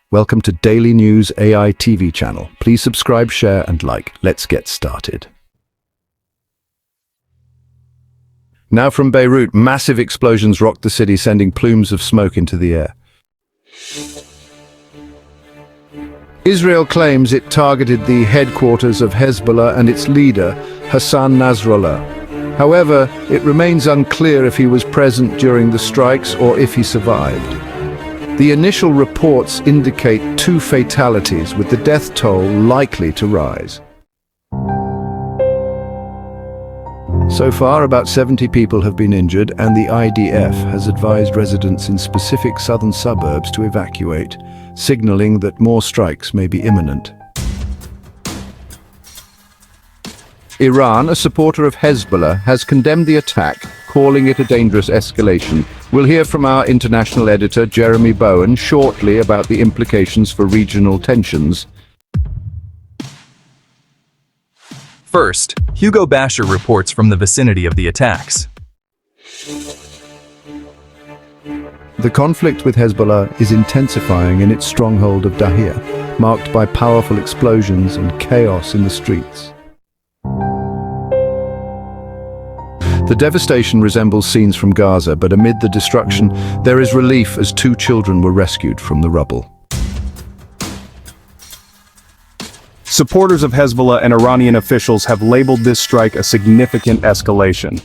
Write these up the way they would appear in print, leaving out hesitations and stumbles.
Welcome to Daily News AI TV channel. Please subscribe, share and like. Let's get started. Now from Beirut, massive explosions rocked the city, sending plumes of smoke into the air. Israel claims it targeted the headquarters of Hezbollah and its leader, Hassan Nasrallah. However, it remains unclear if he was present during the strikes or if he survived. The initial reports indicate 2 fatalities, with the death toll likely to rise. So far, about 70 people have been injured, and the IDF has advised residents in specific southern suburbs to evacuate, signaling that more strikes may be imminent. Iran, a supporter of Hezbollah, has condemned the attack, calling it a dangerous escalation. We'll hear from our international editor, Jeremy Bowen, shortly about the implications for regional tensions. First, Hugo Basher reports from the vicinity of the attacks. The conflict with Hezbollah is intensifying in its stronghold of Dahir, marked by powerful explosions and chaos in the streets. The devastation resembles scenes from Gaza, but amid the destruction, there is relief as 2 children were rescued from the rubble. Supporters of Hezbollah and Iranian officials have labeled this strike a significant escalation.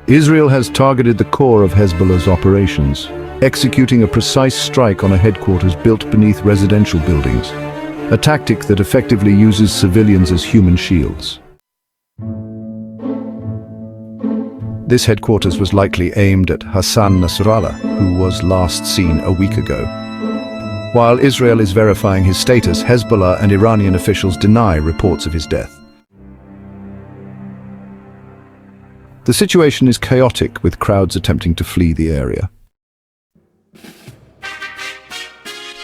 Israel has targeted the core of Hezbollah's operations, executing a precise strike on a headquarters built beneath residential buildings, a tactic that effectively uses civilians as human shields. This headquarters was likely aimed at Hassan Nasrallah, who was last seen a week ago. While Israel is verifying his status, Hezbollah and Iranian officials deny reports of his death. The situation is chaotic, with crowds attempting to flee the area.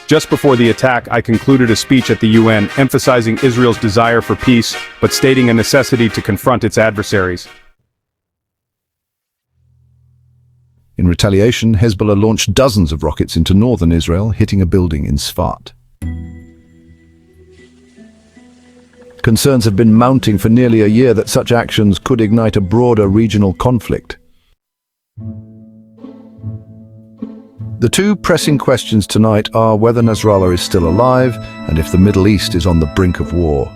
Just before the attack, I concluded a speech at the UN emphasizing Israel's desire for peace, but stating a necessity to confront its adversaries. In retaliation, Hezbollah launched dozens of rockets into northern Israel, hitting a building in Sfat. Concerns have been mounting for nearly a year that such actions could ignite a broader regional conflict. The 2 pressing questions tonight are whether Nasrallah is still alive and if the Middle East is on the brink of war.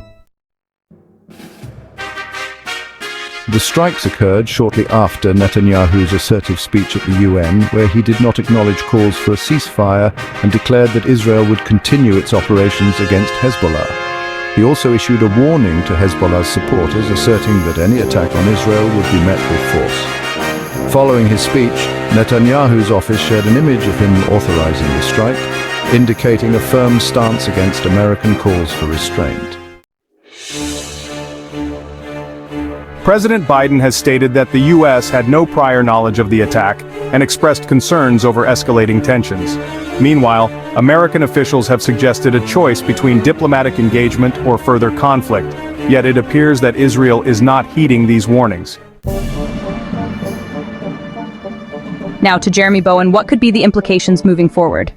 The strikes occurred shortly after Netanyahu's assertive speech at the UN, where he did not acknowledge calls for a ceasefire and declared that Israel would continue its operations against Hezbollah. He also issued a warning to Hezbollah's supporters, asserting that any attack on Israel would be met with force. Following his speech, Netanyahu's office shared an image of him authorizing the strike, indicating a firm stance against American calls for restraint. President Biden has stated that the U.S. had no prior knowledge of the attack and expressed concerns over escalating tensions. Meanwhile, American officials have suggested a choice between diplomatic engagement or further conflict, yet it appears that Israel is not heeding these warnings. Now to Jeremy Bowen, what could be the implications moving forward?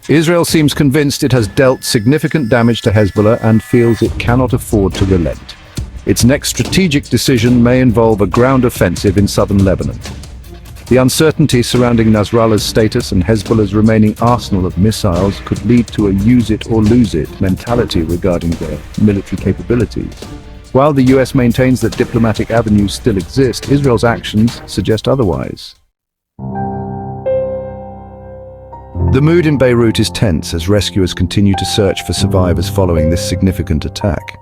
Israel seems convinced it has dealt significant damage to Hezbollah and feels it cannot afford to relent. Its next strategic decision may involve a ground offensive in southern Lebanon. The uncertainty surrounding Nasrallah's status and Hezbollah's remaining arsenal of missiles could lead to a use-it-or-lose-it mentality regarding their military capabilities. While the US maintains that diplomatic avenues still exist, Israel's actions suggest otherwise. The mood in Beirut is tense as rescuers continue to search for survivors following this significant attack.